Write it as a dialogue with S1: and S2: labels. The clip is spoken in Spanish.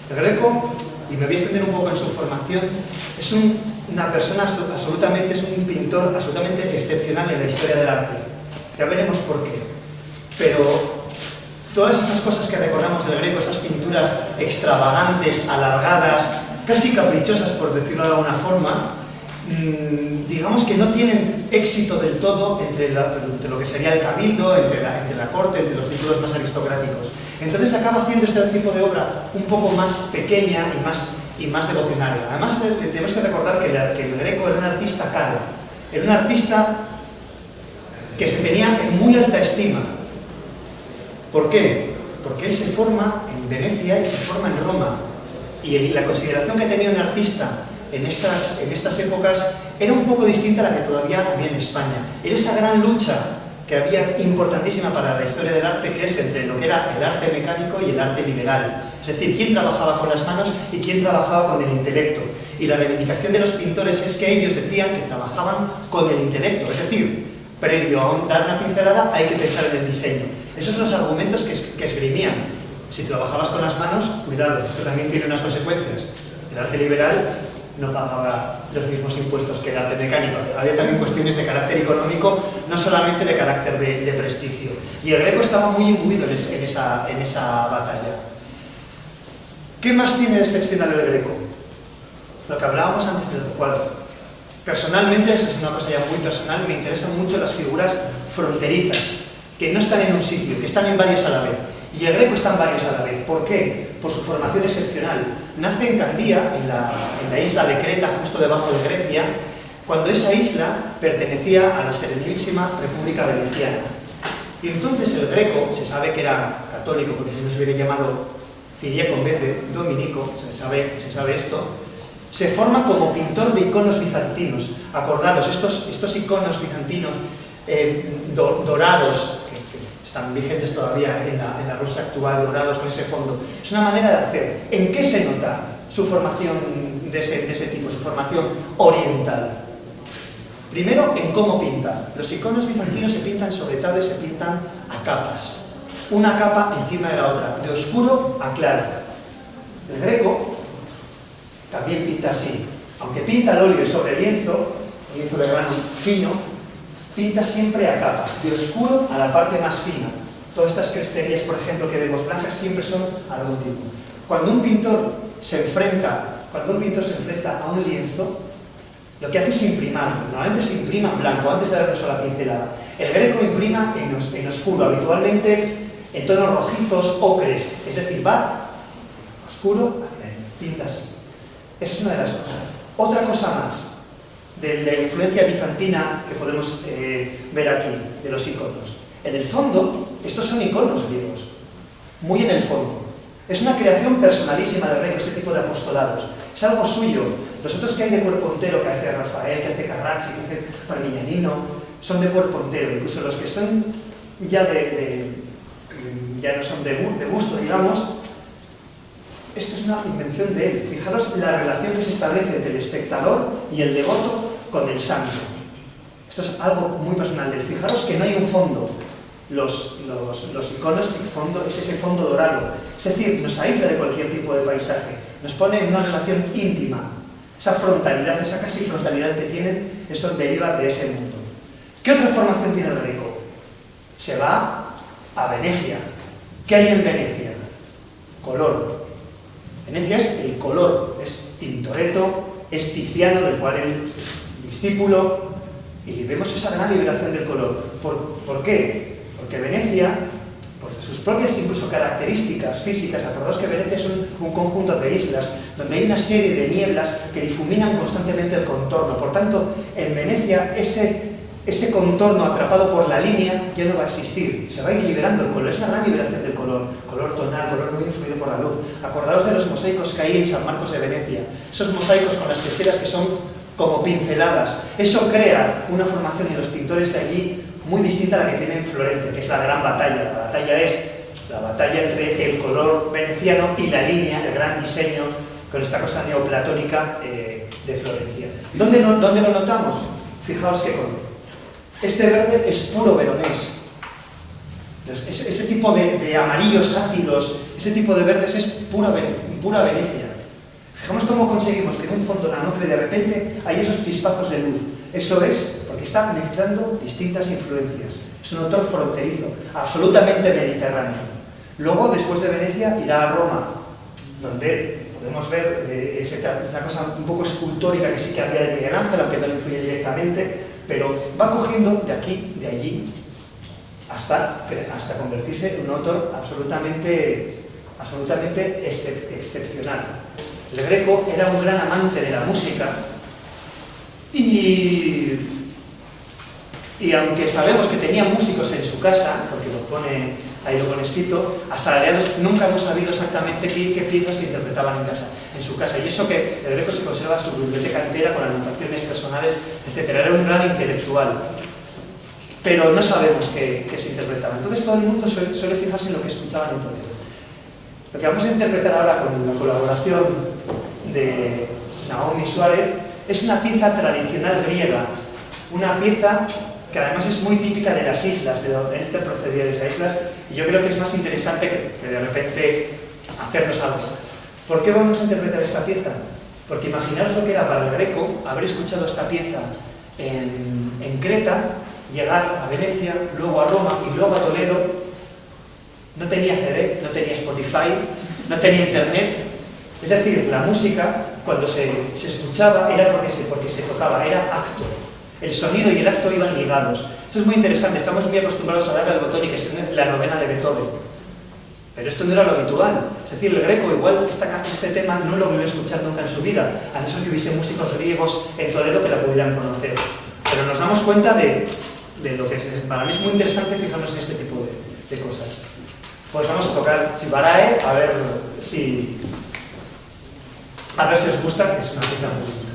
S1: El Greco, y me voy a extender un poco en su formación, es una persona absolutamente, es un pintor absolutamente excepcional en la historia del arte. Ya veremos por qué. Pero todas estas cosas que recordamos del Greco, esas pinturas extravagantes, alargadas, casi caprichosas, por decirlo de alguna forma, digamos que no tienen éxito del todo entre lo que sería el cabildo, entre la corte, entre los círculos más aristocráticos. Entonces acaba haciendo este tipo de obra un poco más pequeña y más devocionaria. Además, tenemos que recordar que el Greco era un artista caro, era un artista que se tenía en muy alta estima. ¿Por qué? Porque él se forma en Venecia y se forma en Roma. Y la consideración que tenía un artista en estas épocas era un poco distinta a la que todavía había en España. Era esa gran lucha que había importantísima para la historia del arte, que es entre lo que era el arte mecánico y el arte liberal. Es decir, quién trabajaba con las manos y quién trabajaba con el intelecto. Y la reivindicación de los pintores es que ellos decían que trabajaban con el intelecto. Es decir, previo a dar una pincelada hay que pensar en el diseño. Esos son los argumentos que esgrimían. Si trabajabas con las manos, cuidado, esto también tiene unas consecuencias. El arte liberal no pagaba los mismos impuestos que el arte mecánico. Había también cuestiones de carácter económico, no solamente de carácter de prestigio. Y el Greco estaba muy imbuido en esa batalla. ¿Qué más tiene de excepcional el Greco? Lo que hablábamos antes del cuadro. Personalmente, eso es una cosa ya muy personal, me interesan mucho las figuras fronterizas, que no están en un sitio, que están en varios a la vez. Y el Greco está en varios a la vez. ¿Por qué? Por su formación excepcional. Nace en Candía, en la isla de Creta, justo debajo de Grecia, cuando esa isla pertenecía a la Serenísima República Veneciana. Y entonces el Greco, se sabe que era católico, porque si no se hubiera llamado Ciriaco en vez de Dominico, se sabe esto, se forma como pintor de iconos bizantinos. Acordados, estos iconos bizantinos dorados, están vigentes todavía en la Rusia actual, dorados con ese fondo. Es una manera de hacer. ¿En qué se nota su formación de ese tipo, su formación oriental? Primero, en cómo pinta. Los iconos bizantinos se pintan sobre tablas, se pintan a capas. Una capa encima de la otra, de oscuro a claro. El Greco también pinta así. Aunque pinta al óleo sobre lienzo de grano fino, pinta siempre a capas, de oscuro a la parte más fina. Todas estas cresterías, por ejemplo, que vemos blancas, siempre son a lo último. Cuando un pintor se enfrenta a un lienzo, lo que hace es imprimar. Normalmente se imprima en blanco, antes de darle sola pincelada. El Greco imprima en oscuro, habitualmente en tonos rojizos, ocres. Es decir, va oscuro, pinta así. Esa es una de las cosas. Otra cosa más de la influencia bizantina que podemos ver aquí, de los iconos. En el fondo, estos son iconos griegos, muy en el fondo. Es una creación personalísima del Greco, este tipo de apostolados. Es algo suyo. Los otros que hay de cuerpo entero, que hace Rafael, que hace Carracci, que hace Parmigianino, son de cuerpo entero. Incluso los que son ya no son de gusto, digamos. Esto es una invención de él. Fijaros la relación que se establece entre el espectador y el devoto con el santo. Esto es algo muy personal de él. Fijaros que no hay un fondo. Los iconos, el fondo es ese fondo dorado. Es decir, nos aísla de cualquier tipo de paisaje. Nos pone en una relación íntima. Esa frontalidad, esa casi frontalidad que tienen, eso deriva de ese mundo. ¿Qué otra formación tiene el Greco? Se va a Venecia. ¿Qué hay en Venecia? Color. Venecia es el color, es Tintoretto, es Tiziano, del cual él es discípulo, y vemos esa gran liberación del color. ¿Por qué? Porque Venecia, por sus propias incluso características físicas, acordaos que Venecia es un conjunto de islas, donde hay una serie de nieblas que difuminan constantemente el contorno. Por tanto, en Venecia ese contorno atrapado por la línea ya no va a existir, se va a ir liberando el color. Es una gran liberación del color tonal, color muy influido por la luz. Acordaos de los mosaicos que hay en San Marcos de Venecia, esos mosaicos con las teselas que son como pinceladas. Eso crea una formación en los pintores de allí muy distinta a la que tiene en Florencia, que es la gran batalla. La batalla es la batalla entre el color veneciano y la línea, el gran diseño, con esta cosa neoplatónica de Florencia. ¿Dónde lo notamos? Fijaos qué color. Este verde es puro veronés. Ese tipo de amarillos ácidos, ese tipo de verdes es pura Venecia. Fijamos cómo conseguimos que en un fondo nanocre de repente hay esos chispazos de luz. Eso es porque está mezclando distintas influencias. Es un autor fronterizo, absolutamente mediterráneo. Luego, después de Venecia, irá a Roma, donde podemos ver esa cosa un poco escultórica que sí que había de Miguel Ángel, aunque no le influye directamente, pero va cogiendo de aquí, de allí, hasta convertirse en un autor absolutamente excepcional. El Greco era un gran amante de la música y aunque sabemos que tenía músicos en su casa, porque ahí lo pone escrito, asalariados, nunca hemos sabido exactamente qué piezas se interpretaban en su casa. Y eso que el Greco se conserva su biblioteca entera con anotaciones personales, etc. Era un gran intelectual, pero no sabemos qué se interpretaba. Entonces todo el mundo suele fijarse en lo que escuchaban en Toledo. Lo que vamos a interpretar ahora con la colaboración de Naomi Suárez es una pieza tradicional griega, una pieza que además es muy típica de las islas, de donde él procedía de esas islas, y yo creo que es más interesante que de repente hacernos algo. ¿Por qué vamos a interpretar esta pieza? Porque imaginaros lo que era para el Greco haber escuchado esta pieza en Creta, llegar a Venecia, luego a Roma y luego a Toledo. No tenía CD, no tenía Spotify, no tenía internet. Es decir, la música, cuando se escuchaba, era porque se tocaba, era acto. El sonido y el acto iban ligados. Esto es muy interesante, estamos muy acostumbrados a darle al botón y que es la novena de Beethoven. Pero esto no era lo habitual. Es decir, el Greco igual este tema no lo volvió a escuchar nunca en su vida, a no ser que hubiese músicos griegos en Toledo que la pudieran conocer. Pero nos damos cuenta de lo que es. Para mí es muy interesante fijarnos en este tipo de cosas. Pues vamos a tocar Chibarae, a ver si os gusta, que es una pieza muy...